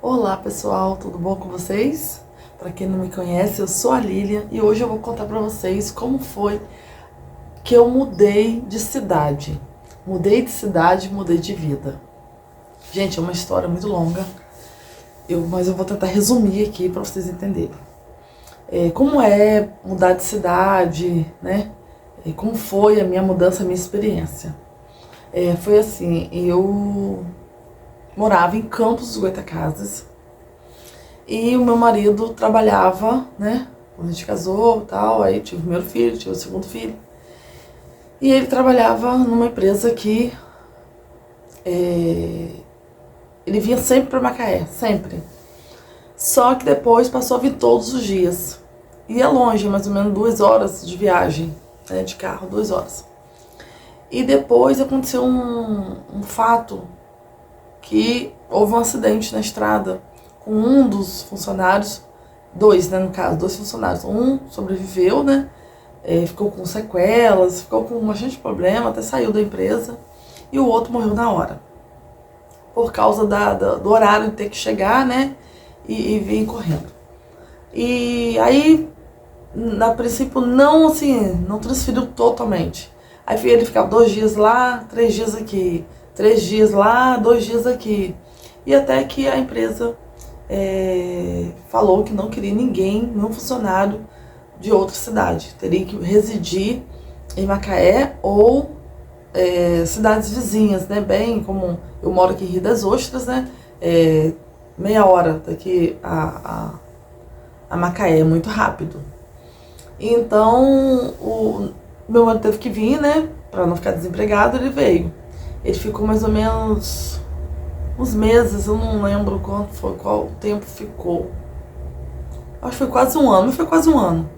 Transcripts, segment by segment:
Olá pessoal, tudo bom com vocês? Para quem não me conhece, eu sou a Lilian e hoje eu vou contar para vocês como foi que eu mudei de cidade. Mudei de cidade, mudei de vida. Gente, é uma história muito longa, mas eu vou tentar resumir aqui para vocês entenderem. Como é mudar de cidade, né? Como foi a minha mudança, a minha experiência. Foi assim, eu morava em Campos dos Goytacazes e o meu marido trabalhava, né? Quando a gente casou e tal, aí tive o primeiro filho, tive o segundo filho. E ele trabalhava numa empresa que ele vinha sempre para Macaé, sempre. Só que depois passou a vir todos os dias. E é longe, mais ou menos 2 horas de viagem, né, de carro, 2 horas. E depois aconteceu um fato que houve um acidente na estrada com um dos funcionários, dois, né, no caso, 2 funcionários. Um sobreviveu, né, ficou com sequelas, ficou com bastante problema, até saiu da empresa. E o outro morreu na hora, por causa do horário de ter que chegar, né, e vir correndo. E aí, a princípio, não assim, não transferiu totalmente. Aí ele ficava 2 dias lá, 3 dias aqui, 3 dias lá, 2 dias aqui. E até que a empresa falou que não queria ninguém, nenhum funcionário de outra cidade. Teria que residir em Macaé ou cidades vizinhas, né? Bem como eu moro aqui em Rio das Ostras, né? Meia hora daqui a Macaé, é muito rápido. Então, o meu marido teve que vir, né? Para não ficar desempregado, ele veio. Ele ficou mais ou menos uns meses, eu não lembro quanto foi, qual tempo ficou. Acho que foi quase um ano, mas foi quase um ano.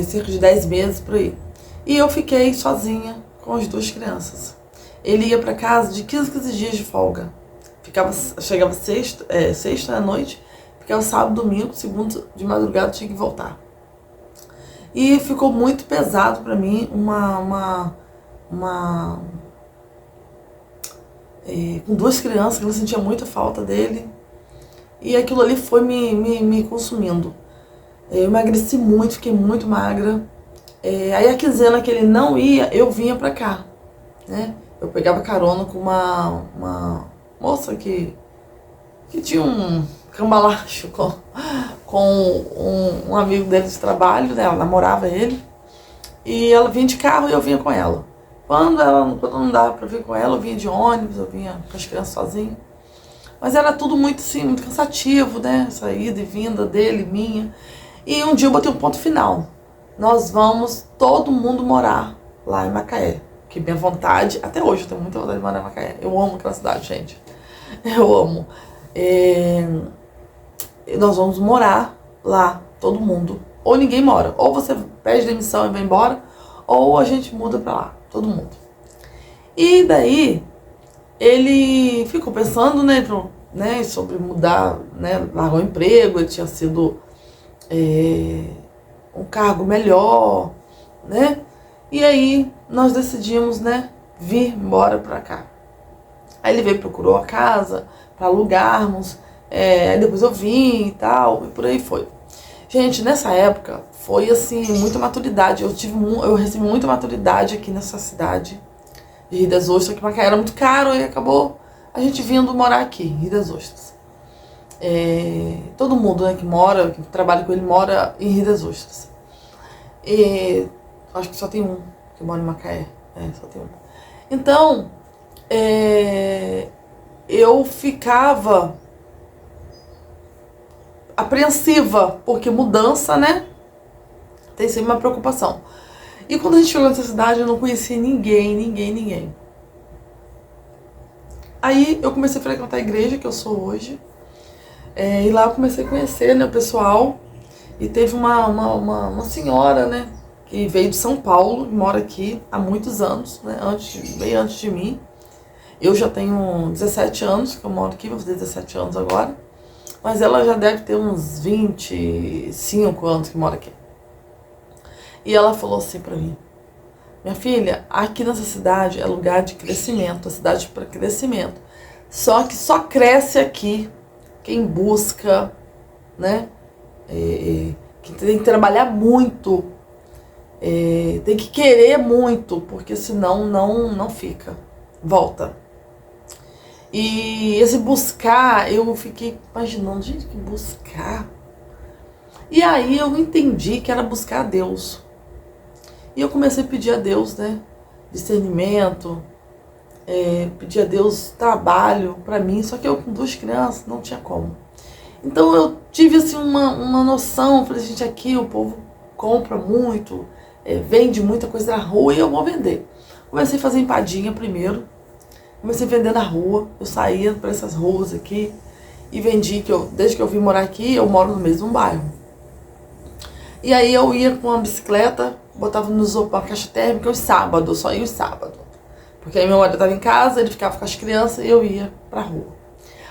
Cerca de 10 meses por aí. E eu fiquei sozinha com as 2 crianças. Ele ia para casa de 15 dias de folga. Chegava sexta à noite, ficava sábado, domingo, segundo de madrugada tinha que voltar. E ficou muito pesado para mim com 2 crianças, que eu sentia muita falta dele. E aquilo ali foi me consumindo. Eu emagreci muito, fiquei muito magra. Aí a quinzena que ele não ia, eu vinha pra cá, né? Eu pegava carona com uma moça que tinha um cambalacho com um amigo dele de trabalho, né? Ela namorava ele. E ela vinha de carro e eu vinha com ela. Quando não dava pra vir com ela, eu vinha de ônibus, eu vinha com as crianças sozinha. Mas era tudo muito, assim, muito cansativo, né? Saída e vinda dele, minha. E um dia eu botei um ponto final. Nós vamos todo mundo morar lá em Macaé. Que minha vontade, até hoje eu tenho muita vontade de morar em Macaé. Eu amo aquela cidade, gente. Eu amo. Nós vamos morar lá, todo mundo. Ou ninguém mora. Ou você pede demissão e vai embora, ou a gente muda pra lá, todo mundo. E daí, ele ficou pensando, né, sobre mudar, né, largar o emprego, ele tinha sido um cargo melhor, né? E aí nós decidimos, né, vir embora pra cá. Aí ele veio, procurou a casa para alugarmos, aí depois eu vim e tal, e por aí foi. Gente, nessa época foi assim, muita maturidade. Eu recebi muita maturidade aqui nessa cidade de Rio das Ostras, que Macaé era muito caro, e acabou a gente vindo morar aqui, em Rio das Ostras. Todo mundo, né, que trabalha com ele, mora em Rio das Ostras. Acho que só tem um que mora em Macaé. Só tem um. Então, eu ficava apreensiva, porque mudança, né, tem sempre uma preocupação. E quando a gente chegou nessa cidade, eu não conhecia ninguém. Aí eu comecei a frequentar a igreja que eu sou hoje. E lá eu comecei a conhecer, né, o pessoal. E teve uma senhora, né, que veio de São Paulo e mora aqui há muitos anos, né, bem antes de mim. Eu já tenho 17 anos que eu moro aqui, vou fazer 17 anos agora. Mas ela já deve ter uns 25 anos que mora aqui. E ela falou assim pra mim: minha filha, aqui nessa cidade é lugar de crescimento, é cidade para crescimento. Só que só cresce aqui quem busca, né? Que tem que trabalhar muito, tem que querer muito, porque senão não fica, volta. E esse buscar, eu fiquei imaginando, gente, que buscar. E aí eu entendi que era buscar a Deus. E eu comecei a pedir a Deus, né, discernimento, pedir a Deus trabalho para mim, só que eu com 2 crianças não tinha como. Então eu tive assim uma noção, falei, gente, aqui o povo compra muito, vende muita coisa na rua e eu vou vender. Comecei a fazer empadinha primeiro, comecei a vender na rua, eu saía para essas ruas aqui e vendi, desde que eu vim morar aqui, eu moro no mesmo bairro. E aí eu ia com uma bicicleta, botava no isopor uma caixa térmica os sábados, eu só ia os sábados. Porque aí meu marido estava em casa, ele ficava com as crianças e eu ia pra rua.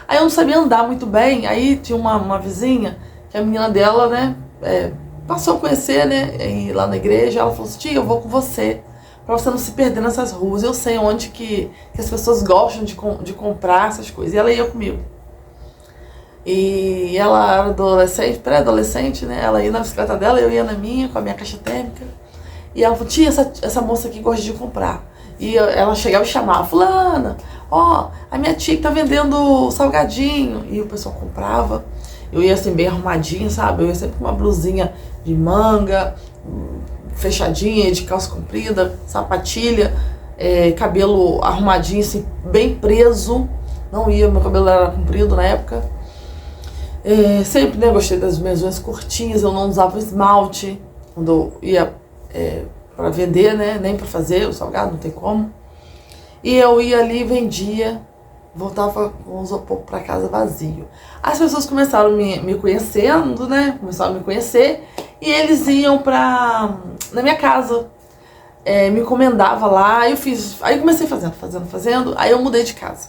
Aí eu não sabia andar muito bem, aí tinha uma vizinha, que a menina dela, né, passou a conhecer, né, e lá na igreja, ela falou assim, tia, eu vou com você, pra você não se perder nessas ruas, eu sei onde que as pessoas gostam de comprar essas coisas, e ela ia comigo. E ela era adolescente, pré-adolescente, né, ela ia na bicicleta dela, eu ia na minha, com a minha caixa térmica, e ela falou, tia, essa moça aqui gosta de comprar. E ela chegava e chamava, fulana, ó, a minha tia que tá vendendo salgadinho. E o pessoal comprava. Eu ia assim bem arrumadinha, sabe? Eu ia sempre com uma blusinha de manga, fechadinha, de calça comprida, sapatilha, cabelo arrumadinho, assim, bem preso. Não ia, meu cabelo era comprido na época. Sempre, né, gostei das minhas unhas curtinhas, eu não usava esmalte quando eu ia para vender, né? Nem para fazer o salgado, não tem como. E eu ia ali e vendia, voltava com o isopor para casa vazio. As pessoas começaram me conhecendo, né? Começaram a me conhecer e eles iam na minha casa, me encomendava lá. Aí comecei fazendo. Aí eu mudei de casa.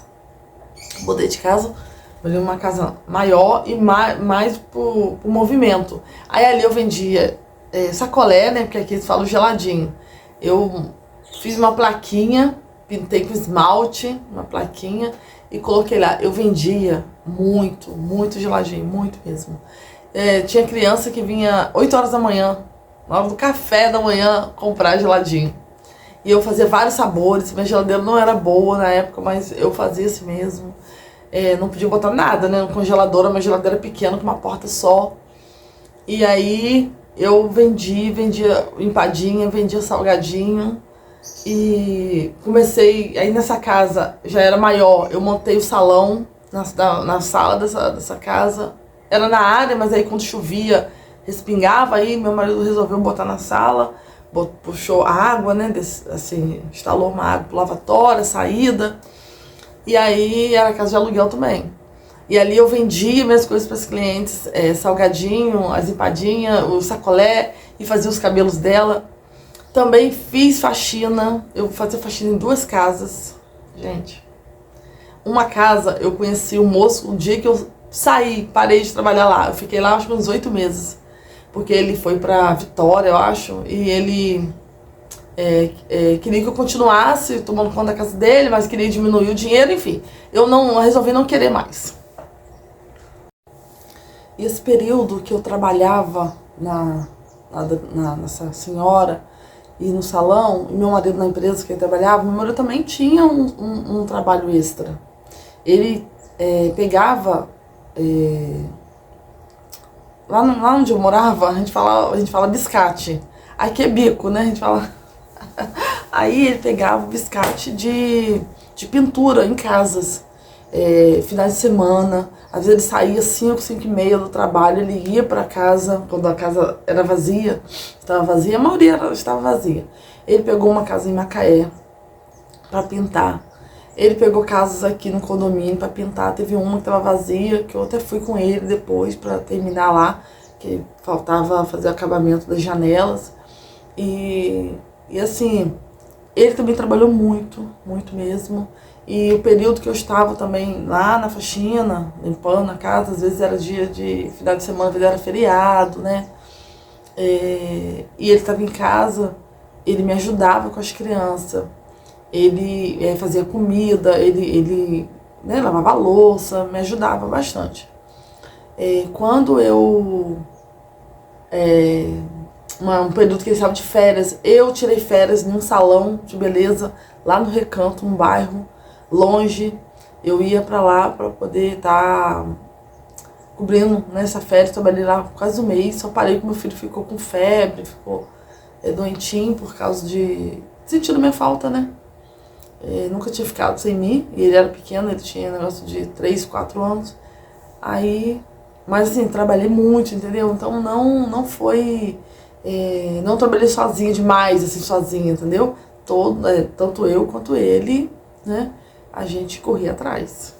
Olhei uma casa maior e mais pro movimento. Aí ali eu vendia sacolé, né? Porque aqui eles falam geladinho. Eu fiz uma plaquinha, pintei com esmalte, uma plaquinha, e coloquei lá. Eu vendia muito geladinho, muito mesmo. Tinha criança que vinha 8 horas da manhã, na hora do café da manhã, comprar geladinho. E eu fazia vários sabores. Minha geladeira não era boa na época, mas eu fazia assim mesmo. Não podia botar nada, né, no congelador, uma geladeira pequena com uma porta só. E aí eu vendia empadinha, vendia salgadinho e comecei, aí nessa casa já era maior, eu montei o salão na sala dessa casa, era na área, mas aí quando chovia, respingava, aí meu marido resolveu botar na sala, puxou água, né, assim, instalou uma água pro lavatório, saída, e aí era casa de aluguel também. E ali eu vendia minhas coisas para os clientes, salgadinho, as empadinhas, o sacolé, e fazia os cabelos dela. Também fiz faxina, eu fazia faxina em 2 casas, gente. Uma casa, eu conheci o moço, o dia que eu parei de trabalhar lá. Eu fiquei lá acho que uns 8 meses, porque ele foi pra Vitória, eu acho, e ele queria que eu continuasse tomando conta da casa dele, mas queria diminuir o dinheiro, enfim. Eu resolvi não querer mais. E esse período que eu trabalhava nessa senhora e no salão, e meu marido na empresa que ele trabalhava, meu marido também tinha um trabalho extra. Ele pegava, lá onde eu morava, a gente fala biscate. Aqui é bico, né? A gente fala. Aí ele pegava o biscate de pintura em casas. Finais de semana, às vezes ele saía 5h30 do trabalho, ele ia para casa, quando a casa era vazia, estava vazia, a maioria estava vazia. Ele pegou uma casa em Macaé para pintar. Ele pegou casas aqui no condomínio para pintar. Teve uma que estava vazia, que eu até fui com ele depois para terminar lá, que faltava fazer o acabamento das janelas. E assim, ele também trabalhou muito mesmo. E o período que eu estava também lá na faxina, limpando a casa, às vezes era dia de final de semana, às vezes era feriado, né? E ele estava em casa, ele me ajudava com as crianças, ele fazia comida, ele né, lavava a louça, me ajudava bastante. Quando eu... um período que eles estavam de férias, eu tirei férias num salão de beleza lá no Recanto, um bairro longe. Eu ia pra lá pra poder estar cobrindo nessa férias. Trabalhei lá quase um mês, só parei que meu filho ficou com febre, ficou doentinho por causa de... sentindo minha falta, né? Nunca tinha ficado sem mim, e ele era pequeno, ele tinha negócio de 3, 4 anos. Aí, mas assim, trabalhei muito, entendeu? Então não foi... não trabalhei sozinha demais, assim, sozinha, entendeu? Tanto eu quanto ele, né? A gente corria atrás.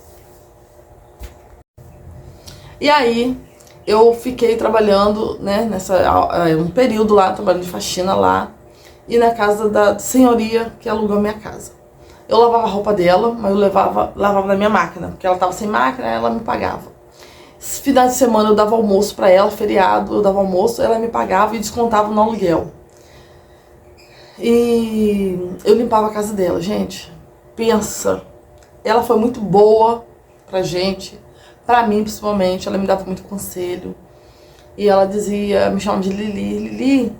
E aí, eu fiquei trabalhando, né, um período lá, trabalhando de faxina lá, e na casa da senhoria que alugou minha casa. Eu lavava a roupa dela, mas eu lavava na minha máquina, porque ela tava sem máquina, ela me pagava. Final de semana eu dava almoço pra ela, feriado, eu dava almoço, ela me pagava e descontava no aluguel. E eu limpava a casa dela, gente. Pensa, ela foi muito boa pra gente, pra mim principalmente, ela me dava muito conselho. E ela dizia, me chamava de Lili,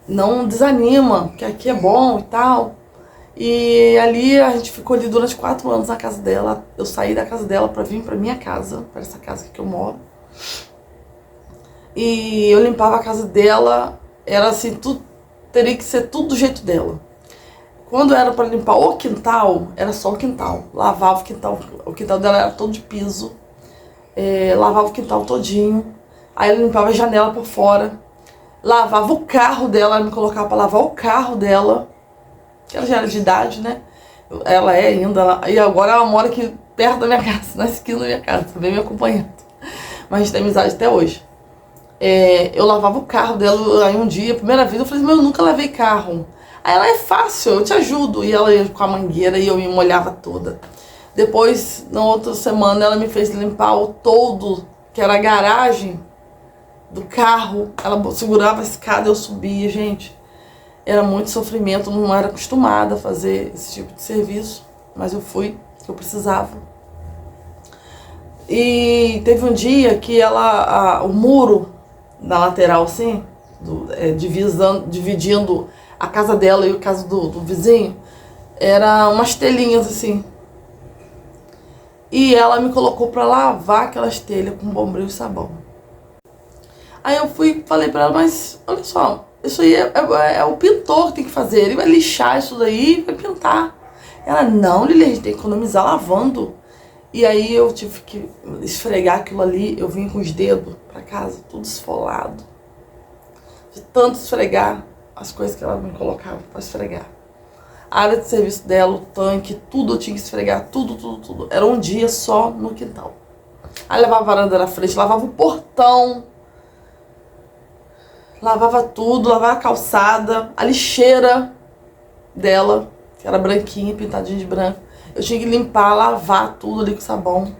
não desanima, que aqui é bom e tal. E ali a gente ficou ali durante 4 anos na casa dela. Eu saí da casa dela pra vir pra minha casa, pra essa casa que eu moro. E eu limpava a casa dela, era assim, tudo, teria que ser tudo do jeito dela. Quando era pra limpar o quintal, era só o quintal. Lavava o quintal dela era todo de piso. Lavava o quintal todinho. Aí ela limpava a janela por fora. Lavava o carro dela, ela me colocava pra lavar o carro dela. Que ela já era de idade, né? Ela é ainda, e agora ela mora aqui perto da minha casa, na esquina da minha casa, vem me acompanhando. Mas a gente tem amizade até hoje. Eu lavava o carro dela, aí um dia, primeira vez, eu falei, mas eu nunca lavei carro. Aí ela, é fácil, eu te ajudo. E ela ia com a mangueira e eu me molhava toda. Depois, na outra semana, ela me fez limpar o toldo, que era a garagem do carro. Ela segurava a escada, eu subia, gente. Era muito sofrimento, não era acostumada a fazer esse tipo de serviço, mas eu fui, que eu precisava. E teve um dia que o muro da lateral, assim, dividindo a casa dela e a casa do vizinho, era umas telinhas assim. E ela me colocou pra lavar aquelas telhas com bombril e sabão. Aí eu falei pra ela, mas olha só, isso aí é o pintor que tem que fazer. Ele vai lixar isso daí e vai pintar. Ela, não, Lili, a gente tem que economizar lavando. E aí eu tive que esfregar aquilo ali. Eu vim com os dedos pra casa, tudo esfolado. De tanto esfregar as coisas que ela me colocava pra esfregar. A área de serviço dela, o tanque, tudo eu tinha que esfregar. Tudo. Era um dia só no quintal. Aí lavava a varanda na frente, lavava o portão. Lavava tudo, lavava a calçada, a lixeira dela, que era branquinha, pintadinha de branco. Eu tinha que limpar, lavar tudo ali com sabão.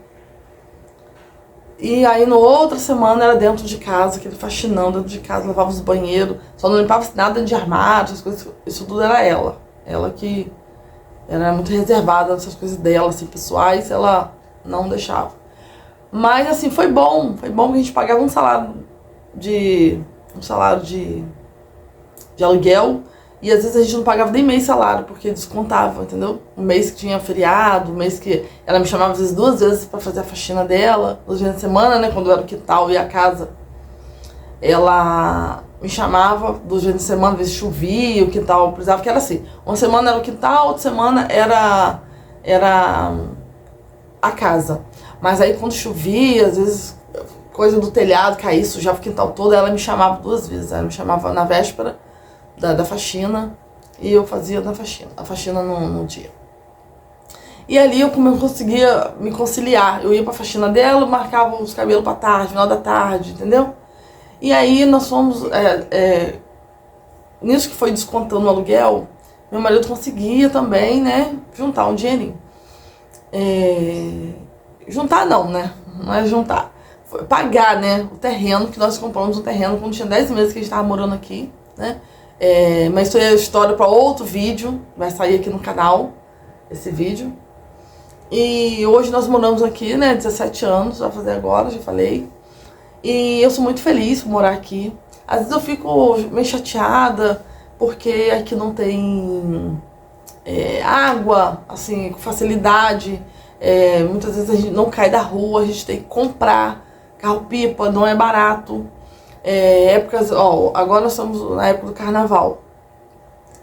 E aí, na outra semana, era dentro de casa, aquele faxinão dentro de casa, lavava os banheiros. Só não limpava nada de armário, essas coisas. Isso tudo era ela. Ela que era muito reservada nessas coisas dela, assim, pessoais, ela não deixava. Mas, assim, foi bom que a gente pagava um salário de aluguel, e às vezes a gente não pagava nem meio salário, porque descontava, entendeu? Um mês que tinha feriado, um mês que ela me chamava às vezes 2 vezes pra fazer a faxina dela, 2 vezes na semana, né, quando era o quintal e a casa. Ela me chamava 2 vezes na semana, às vezes chovia, o quintal precisava, que era assim, uma semana era o quintal, outra semana era a casa. Mas aí quando chovia, às vezes coisa do telhado cair, sujava o quintal todo, ela me chamava 2 vezes. Ela me chamava na véspera da faxina e eu fazia a faxina no dia. E ali eu conseguia me conciliar. Eu ia pra faxina dela, marcava os cabelos pra tarde, final da tarde, entendeu? E aí nós fomos, nisso que foi descontando o aluguel, meu marido conseguia também, né, juntar um dinheirinho. Juntar não, né, não é juntar. Foi pagar, né, o terreno, que nós compramos um terreno quando tinha 10 meses que a gente tava morando aqui, né. Mas isso é história para outro vídeo, vai sair aqui no canal, esse vídeo. E hoje nós moramos aqui, né, 17 anos, vai fazer agora, já falei. E eu sou muito feliz por morar aqui. Às vezes eu fico meio chateada, porque aqui não tem água, assim, com facilidade. Muitas vezes a gente não cai da rua, a gente tem que comprar carro-pipa, não é barato. Agora nós estamos na época do carnaval.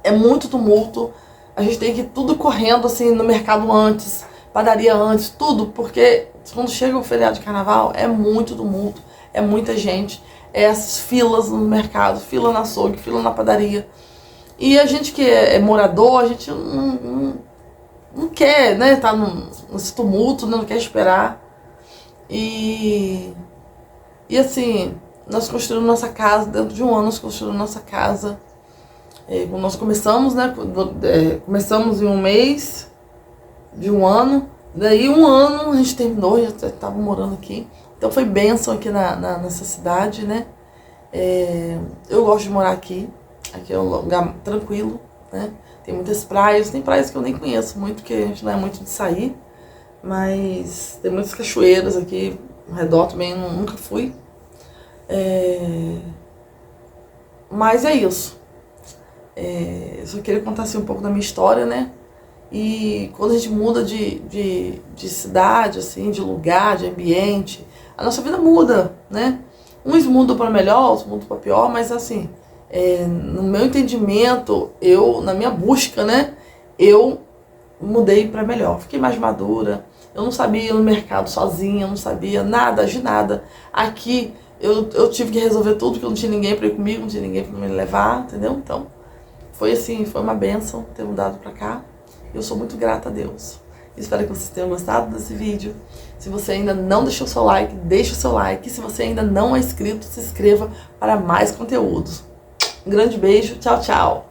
É muito tumulto, a gente tem que ir tudo correndo, assim, no mercado antes, padaria antes, tudo, porque quando chega o feriado de carnaval é muito tumulto, é muita gente, essas filas no mercado, fila na açougue, fila na padaria. E a gente que é morador, a gente não quer, né, tá nesse tumulto, né, não quer esperar. E assim, nós construímos nossa casa, dentro de um ano nós construímos nossa casa. Nós começamos, né, começamos em um mês de um ano, daí um ano a gente terminou, já estava morando aqui. Então foi bênção aqui nessa cidade, né. Eu gosto de morar aqui é um lugar tranquilo, né, tem muitas praias, tem praias que eu nem conheço muito, porque a gente não é muito de sair, mas tem muitas cachoeiras aqui ao redor também, eu nunca fui. Mas é isso. Eu só queria contar assim, um pouco da minha história, né? E quando a gente muda de cidade, assim, de lugar, de ambiente, a nossa vida muda, né? Uns mudam para melhor, outros mudam para pior, mas assim, no meu entendimento, na minha busca, né? Eu mudei para melhor, fiquei mais madura. Eu não sabia ir no mercado sozinha, eu não sabia nada, de nada. Aqui eu tive que resolver tudo, porque não tinha ninguém para ir comigo, não tinha ninguém para me levar, entendeu? Então, foi assim, foi uma bênção ter mudado pra cá. Eu sou muito grata a Deus. Espero que vocês tenham gostado desse vídeo. Se você ainda não deixou o seu like, deixa o seu like. Se você ainda não é inscrito, se inscreva para mais conteúdos. Um grande beijo, tchau, tchau.